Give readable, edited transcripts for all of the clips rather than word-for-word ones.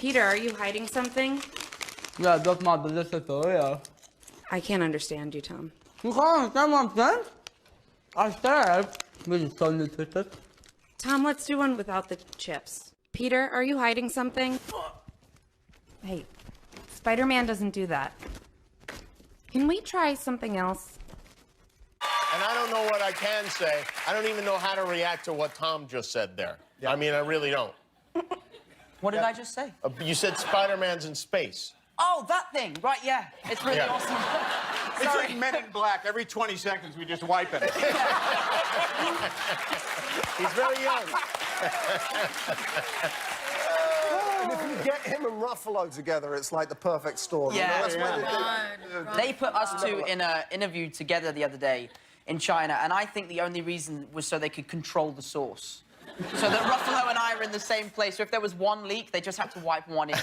Peter, are you hiding something? Yeah, that's my delicious Oreo. I can't understand you, Tom. You can't understand what I'm saying? I said, this is so nutritious. Tom, let's do one without the chips. Peter, are you hiding something? Hey, Spider-Man doesn't do that. Can we try something else? And I don't know what I can say. I don't even know how to react to what Tom just said there. Yeah. I mean, I really don't. What did I just say? You said Spider-Man's in space. Oh, that thing. Right, yeah. It's really awesome. It's like Men in Black. Every 20 seconds, we just wipe it. He's very young. And if you get him and Ruffalo together, it's like the perfect storm. Yeah. You know, They put us two in an interview together the other day in China, and I think the only reason was so they could control the source. So that Ruffalo and I are in the same place. So if there was one leak, they just had to wipe one in.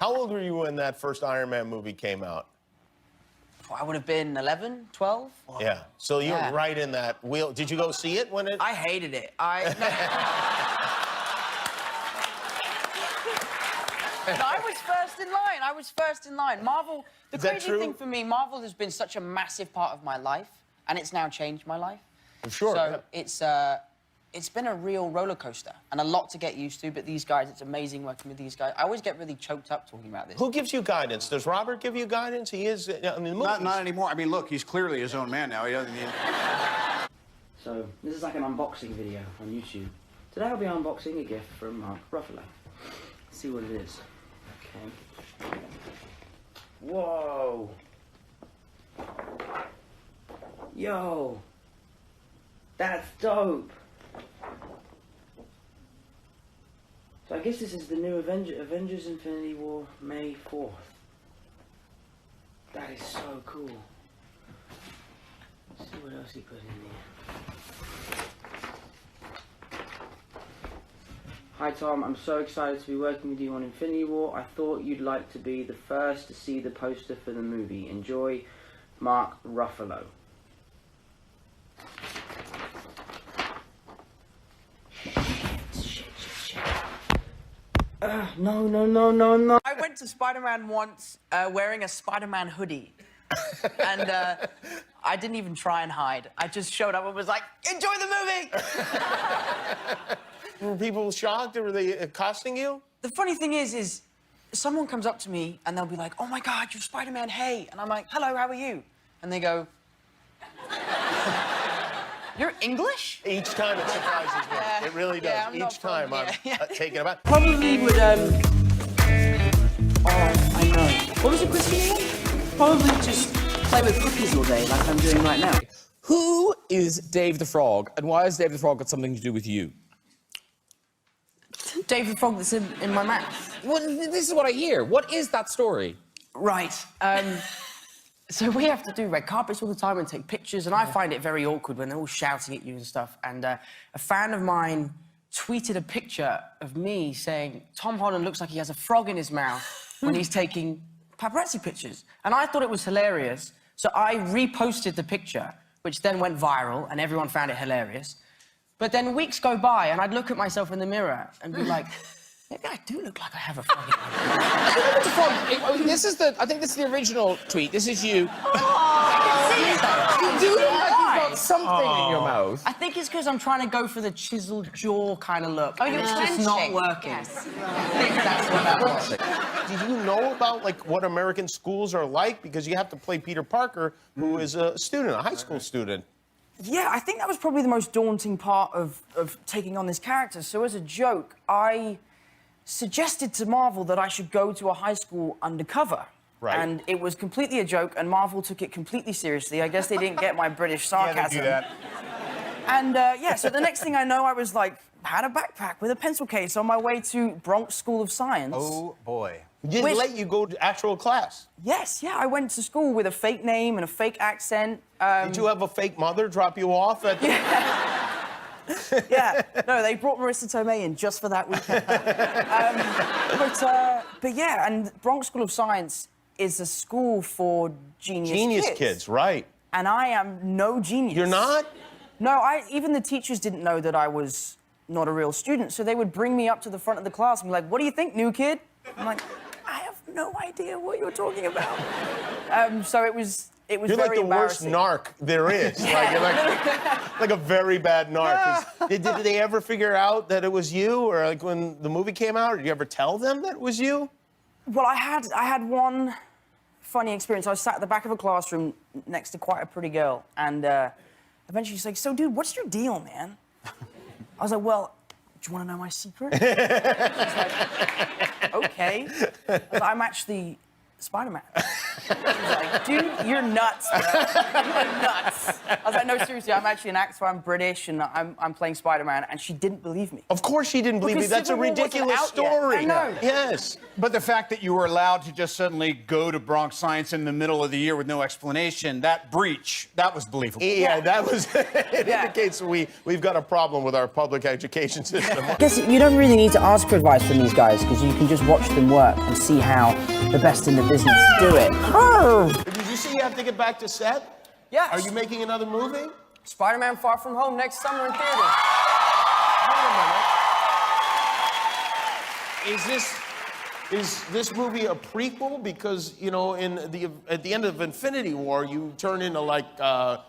How old were you when that first Iron Man movie came out? I would have been 11, 12. Wow. Yeah. So you were right in that wheel. Did you go see it when it... I hated it. No, I was first in line. I was first in line. Marvel, the crazy thing for me, Marvel has been such a massive part of my life, and it's now changed my life. I'm sure. So it's been a real roller coaster and a lot to get used to, but these guys, it's amazing working with these guys. I always get really choked up talking about this. Who gives you guidance? Does Robert give you guidance? He is in the movies. Not anymore. I mean, look, he's clearly his own man now. He doesn't need... So, this is like an unboxing video on YouTube. Today I'll be unboxing a gift from Mark Ruffalo. Let's see what it is. Okay. Whoa! Yo! That's dope! So I guess this is the new Avengers Infinity War, May 4th. That is so cool. Let's see what else he put in there. Hi Tom, I'm so excited to be working with you on Infinity War. I thought you'd like to be the first to see the poster for the movie. Enjoy, Mark Ruffalo. No. I went to Spiderman once wearing a Spiderman hoodie. And I didn't even try and hide. I just showed up and was like, enjoy the movie! Were people shocked, or were they accosting you? The funny thing is someone comes up to me and they'll be like, oh my God, you're Spider-Man, hey. And I'm like, hello, how are you? And they go, you're English? Each time it surprises me. It really does. Yeah, Each time I'm taken aback. Probably would, oh, I know. What was the question again? Probably just play with cookies all day, like I'm doing right now. Who is Dave the Frog, and why has Dave the Frog got something to do with you? Dave the Frog that's in my mouth. Well, this is what I hear. What is that story? Right. So we have to do red carpets all the time and take pictures, and I find it very awkward when they're all shouting at you and stuff. And a fan of mine tweeted a picture of me saying, Tom Holland looks like he has a frog in his mouth when he's taking paparazzi pictures. And I thought it was hilarious, so I reposted the picture, which then went viral, and everyone found it hilarious. But then weeks go by, and I'd look at myself in the mirror and be like, maybe I do look like I have a frog in my mouth. This is I think this is the original tweet. This is you. You do look like you've got something in your mouth. I think it's because I'm trying to go for the chiseled jaw kind of look. Oh, you're just not working. Yes. I think that's what that was. Did you know about, like, what American schools are like? Because you have to play Peter Parker, who is a student, a high school student. Yeah, I think that was probably the most daunting part of taking on this character. So as a joke, I suggested to Marvel that I should go to a high school undercover. Right. And it was completely a joke, and Marvel took it completely seriously. I guess they didn't get my British sarcasm. Yeah, they do that. And, yeah, so the next thing I know, I was, like, had a backpack with a pencil case on my way to Bronx School of Science. Oh, boy. Didn't let you go to actual class. Yes, yeah, I went to school with a fake name and a fake accent. Did you have a fake mother drop you off at the... Yeah, no, they brought Marissa Tomei in just for that weekend. But yeah, and Bronx School of Science is a school for genius kids, right. And I am no genius. You're not? No, even the teachers didn't know that I was not a real student. So they would bring me up to the front of the class and be like, what do you think, new kid? I'm like, I have no idea what you're talking about. So it was You're very like the worst embarrassing. narc there is. Like, you're like a very bad narc. Did they ever figure out that it was you? Or like when the movie came out, did you ever tell them that it was you? Well, I had one funny experience. I was sat at the back of a classroom next to quite a pretty girl, and eventually she's like, so, dude, what's your deal, man? I was like, well, do you want to know my secret? She's like, okay. I was like, I'm actually Spiderman. She was like, dude, you're nuts, bro. You're nuts. I was like, no, seriously, I'm actually an actor. I'm British, and I'm playing Spider-Man. And she didn't believe me. Of course she didn't believe me. Because That's a Civil War wasn't ridiculous out yet. story. I know. Yes. But the fact that you were allowed to just suddenly go to Bronx Science in the middle of the year with no explanation, that breach, that was believable. Yeah, that was, it indicates we've got a problem with our public education system. I guess you don't really need to ask for advice from these guys, because you can just watch them work and see how the best in the business do it. Did you see you have to get back to set? Yes. Are you making another movie? Spider-Man Far From Home next summer in theaters. Is this movie a prequel? Because, you know, at the end of Infinity War, you turn into, like,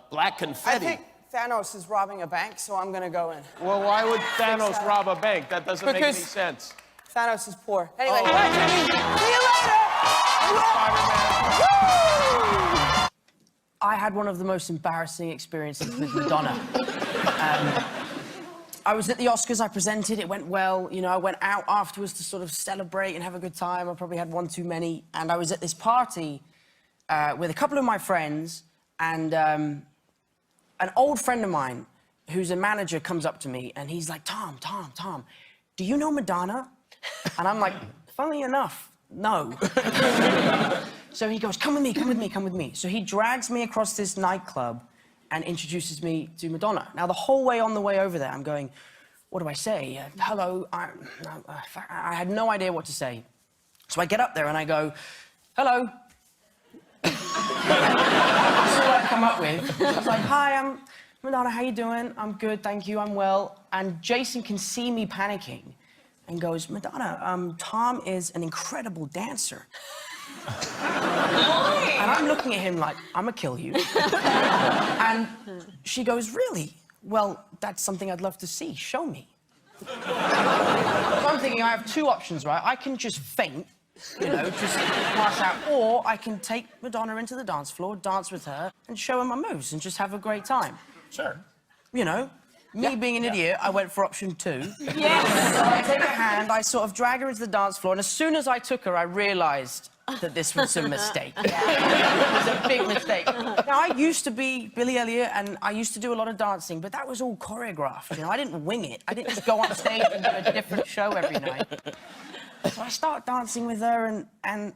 black confetti. I think Thanos is robbing a bank, so I'm gonna go in. Well, why would Thanos rob a bank? That doesn't make any Because- sense. Thanos is poor. Anyway, Oh. bye, Jimmy. See you later! I had one of the most embarrassing experiences with Madonna. I was at the Oscars, I presented, it went well. You know, I went out afterwards to sort of celebrate and have a good time. I probably had one too many. And I was at this party with a couple of my friends, and an old friend of mine who's a manager comes up to me and he's like, Tom, do you know Madonna? And I'm like, funnily enough, no. So he goes, come with me. So he drags me across this nightclub and introduces me to Madonna. Now, the whole way on the way over there, I'm going, what do I say? Hello, I had no idea what to say. So I get up there and I go, hello. That's all I come up with. I was like, hi, I'm Madonna, how you doing? I'm good, thank you, I'm well. And Jason can see me panicking and goes, Madonna, Tom is an incredible dancer. And I'm looking at him like, I'm gonna kill you. And she goes, really? Well, that's something I'd love to see. Show me. So I'm thinking I have two options, right? I can just faint, you know, just pass out, or I can take Madonna into the dance floor, dance with her, and show her my moves and just have a great time. Sure. You know, me being an idiot, I went for option two. Yes! So I take her hand, I sort of drag her into the dance floor, and as soon as I took her, I realized that this was a mistake. It was a big mistake. Now, I used to be Billy Elliot, and I used to do a lot of dancing, but that was all choreographed, you know? I didn't wing it. I didn't just go on stage and do a different show every night. So I start dancing with her, and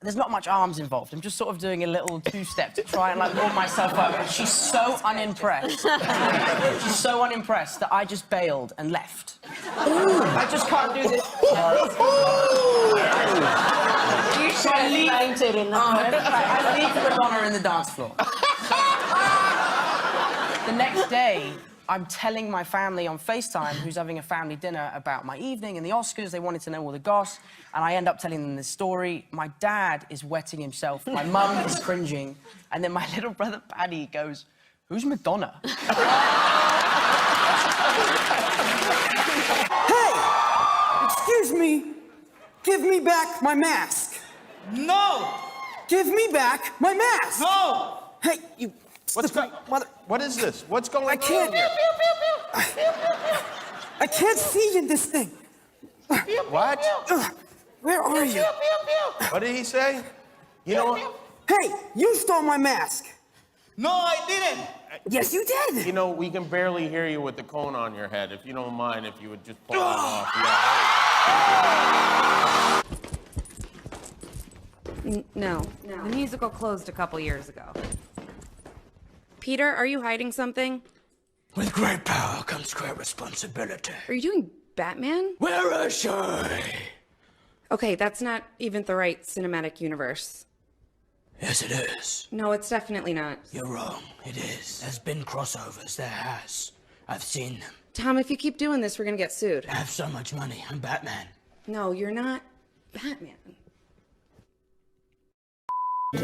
there's not much arms involved. I'm just sort of doing a little two-step to try and, like, warm myself up. And she's so unimpressed. She's so unimpressed that I just bailed and left. I just can't do this. So I leave Madonna in the dance floor. The next day, I'm telling my family on FaceTime, who's having a family dinner, about my evening and the Oscars. They wanted to know all the goss, and I end up telling them this story. My dad is wetting himself. My mum is cringing. And then my little brother, Paddy, goes, who's Madonna? Hey! Excuse me. Give me back my mask. No! Give me back my mask. No! Hey, you... What is this? What's going on? I can't... here? I can't see in this thing. What? Where are you? What did he say? You know what? Hey, you stole my mask. No, I didn't! Yes, you did. You know, we can barely hear you with the cone on your head. If you don't mind, if you would just pull it off. Yeah. No. The musical closed a couple years ago. Peter, are you hiding something? With great power comes great responsibility. Are you doing Batman? Where is she? Okay, that's not even the right cinematic universe. Yes, it is. No, it's definitely not. You're wrong. It is. There's been crossovers. There has. I've seen them. Tom, if you keep doing this, we're gonna get sued. I have so much money. I'm Batman. No, you're not Batman.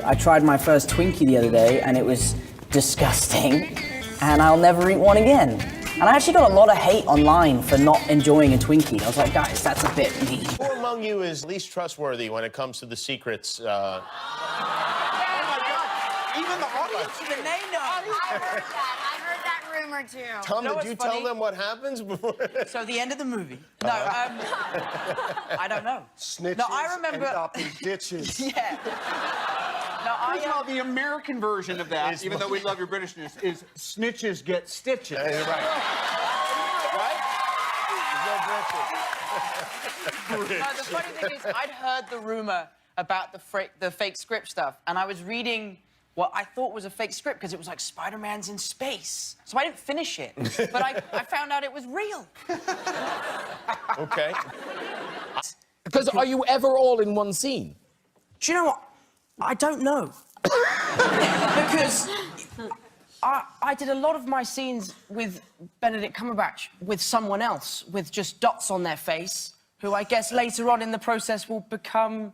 I tried my first Twinkie the other day and it was disgusting, and I'll never eat one again. And I actually got a lot of hate online for not enjoying a Twinkie. I was like, guys, that's a bit mean. Who among you is least trustworthy when it comes to the secrets? Oh my God! Even the audience. Even they know. I heard that rumor too. Tom, You know did you what's tell funny? them what happens before? So the end of the movie. No, I don't know. Snitches No, I remember. end up in ditches. Yeah. No, First of all, the American version of that, even though we love your Britishness, is snitches get stitches. Yeah, you're right. No, the funny thing is, I'd heard the rumor about the fake script stuff, and I was reading what I thought was a fake script because it was like Spider-Man's in space. So I didn't finish it, but I found out it was real. Okay. Because are you ever all in one scene? Do you know what? I don't know. Because I did a lot of my scenes with Benedict Cumberbatch with someone else, with just dots on their face, who I guess later on in the process will become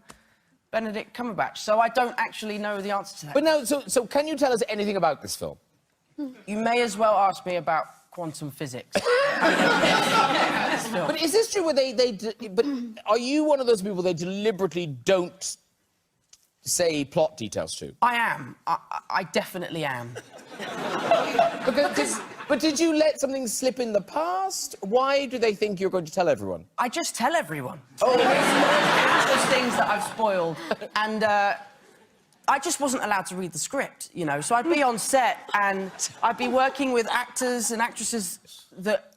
Benedict Cumberbatch. So I don't actually know the answer to that. But now, so can you tell us anything about this film? You may as well ask me about quantum physics. But is this true where but are you one of those people they deliberately don't say plot details to? I am. I definitely am. But did you let something slip in the past? Why do they think you're going to tell everyone? I just tell everyone. Oh, there's things that I've spoiled, and I just wasn't allowed to read the script, you know. So I'd be on set, and I'd be working with actors and actresses that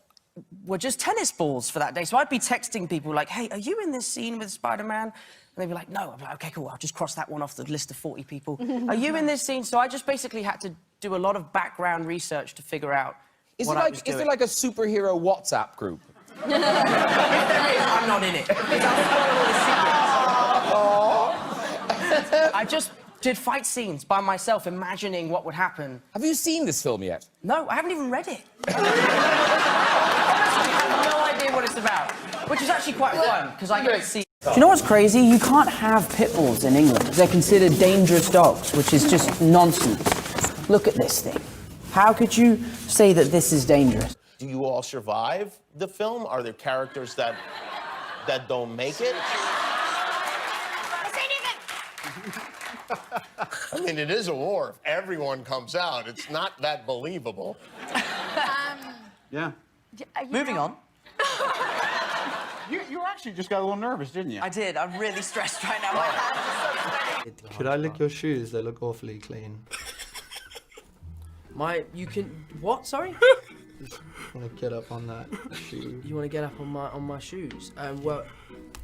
were just tennis balls for that day. So I'd be texting people like, "Hey, are you in this scene with Spider-Man?" And they'd be like, "No." I'd be like, "Okay, cool. I'll just cross that one off the list of 40 people." "Are you in this scene?" So I just basically had to do a lot of background research to figure out what I was doing. Is there like a superhero WhatsApp group? If there is, I'm not in it. Because I'll spoil all the secrets. I just did fight scenes by myself, imagining what would happen. Have you seen this film yet? No, I haven't even read it. I have no idea what it's about, which is actually quite fun, because I get to see... Do you know what's crazy? You can't have pit bulls in England. They're considered dangerous dogs, which is just nonsense. Look at this thing. How could you say that this is dangerous? Do you all survive the film? Are there characters that don't make it? I mean, it is a war. If everyone comes out, it's not that believable. Yeah. Moving on. You actually just got a little nervous, didn't you? I did. I'm really stressed right now. My hands are so sweaty. Could I lick your shoes? They look awfully clean. What? Sorry? Just want to get up on that shoe. You want to get up on my shoes? Well,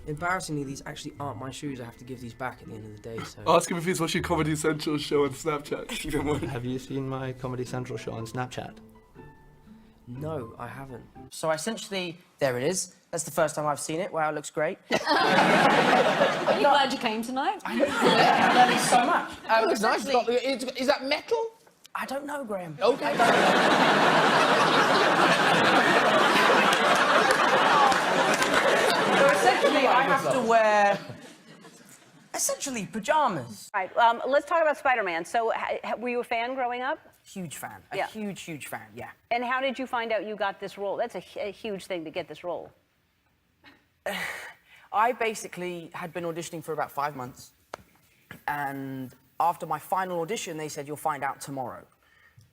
embarrassingly, these actually aren't my shoes. I have to give these back at the end of the day, so... Ask him if he's watching Comedy Central show on Snapchat. Have you seen my Comedy Central show on Snapchat? No, I haven't. So essentially, there it is. That's the first time I've seen it. Wow, it looks great. Are you glad you came tonight? I'm learning so much. It looks nice. Is that metal? I don't know, Graham. Okay. I don't know. So essentially, I have to wear... essentially, pyjamas. Right, let's talk about Spider-Man. So, were you a fan growing up? Huge fan. Yeah. A huge fan, yeah. And how did you find out you got this role? That's a huge thing to get this role. I basically had been auditioning for about 5 months, and after my final audition, they said, "You'll find out tomorrow."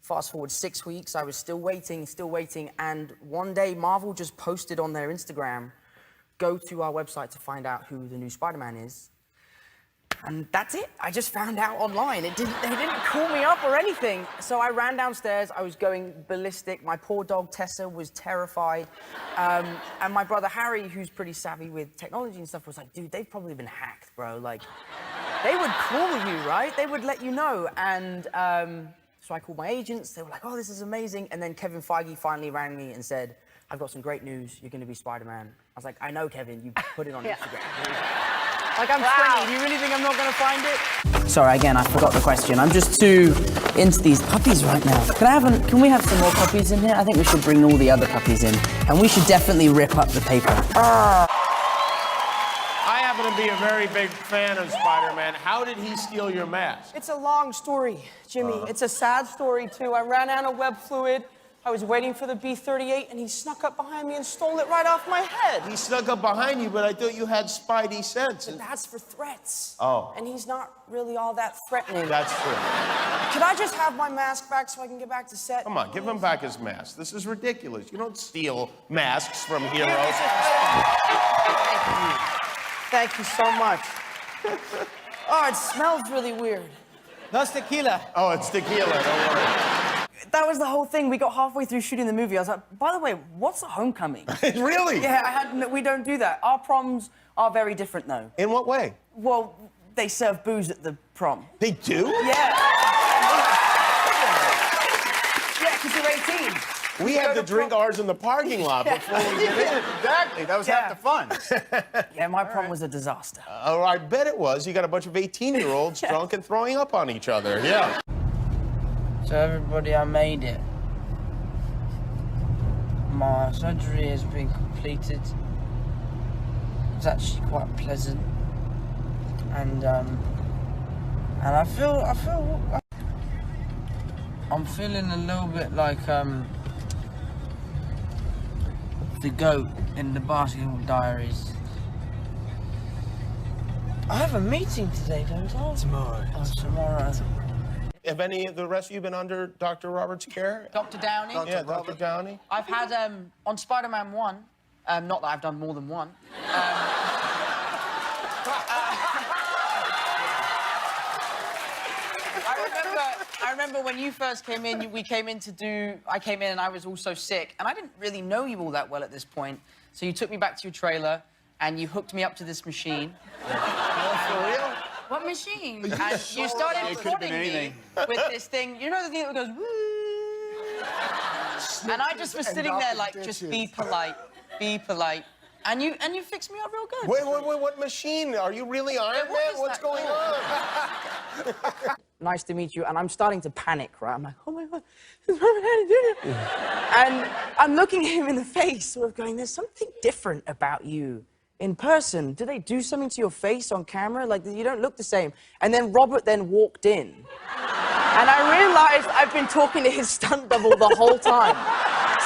Fast forward 6 weeks, I was still waiting, and one day Marvel just posted on their Instagram, "Go to our website to find out who the new Spider-Man is." And that's it. I just found out online. They didn't call me up or anything. So I ran downstairs. I was going ballistic. My poor dog Tessa was terrified. And my brother Harry, who's pretty savvy with technology and stuff, was like, "Dude, they've probably been hacked, bro. Like, they would call you, right? They would let you know." And so I called my agents. They were like, "Oh, this is amazing." And then Kevin Feige finally rang me and said, "I've got some great news. You're going to be Spider-Man." I was like, "I know, Kevin. You put it on Instagram." Like, I'm 20. Do you really think I'm not going to find it? Sorry, again, I forgot the question. I'm just too into these puppies right now. Can we have some more puppies in here? I think we should bring all the other puppies in. And we should definitely rip up the paper. I happen to be a very big fan of Spider-Man. How did he steal your mask? It's a long story, Jimmy. It's a sad story, too. I ran out of web fluid. I was waiting for the B-38, and he snuck up behind me and stole it right off my head. He snuck up behind you, but I thought you had Spidey sense. But that's for threats. Oh. And he's not really all that threatening. That's true. Could I just have my mask back so I can get back to set? Come on, give him back his mask. This is ridiculous. You don't steal masks from heroes. Thank you so much. Oh, it smells really weird. That's tequila. Oh, it's tequila, don't worry. That was the whole thing. We got halfway through shooting the movie. I was like, by the way, what's a homecoming? Really? Yeah, we don't do that. Our proms are very different, though. In what way? Well, they serve booze at the prom. They do? Yeah. Yeah, because you're 18. We had to drink ours in the parking lot before we get in. Exactly. That was half the fun. Yeah, my prom was a disaster. Oh, I bet it was. You got a bunch of 18-year-olds drunk and throwing up on each other. Yeah. So everybody, I made it. My surgery has been completed. It's actually quite pleasant. And I feel I'm feeling a little bit like the goat in the Basketball Diaries. I have a meeting today, don't I? Tomorrow. Oh, tomorrow. Have any of the rest of you been under Dr. Roberts' care? Dr. Downey? Yeah, Dr. Downey. I've had, on Spider-Man 1, not that I've done more than one. I remember when you first came in, I came in and I was also sick, and I didn't really know you all that well at this point. So you took me back to your trailer, and you hooked me up to this machine. For real? What machine? And you started prodding me with this thing. You know the thing that goes, woo? And I just was sitting there like, just be polite, be polite. And you fixed me up real good. Wait, what machine? Are you really Iron Man? What's going on? Nice to meet you, and I'm starting to panic, right? I'm like, oh my God, it's Robert Downey Jr. And I'm looking him in the face, sort of going, there's something different about you in person. Did they do something to your face on camera? Like, you don't look the same. And then Robert then walked in. And I realized I've been talking to his stunt double the whole time.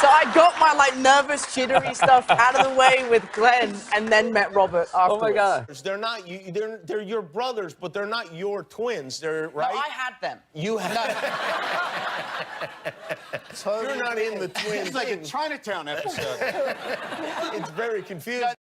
So I got my, like, nervous, jittery stuff out of the way with Glenn and then met Robert afterwards. Oh, my God. They're not you. They're your brothers, but they're not your twins. They're right. No, I had them. You had. You're not in the twins. It's like a Chinatown episode. It's very confusing.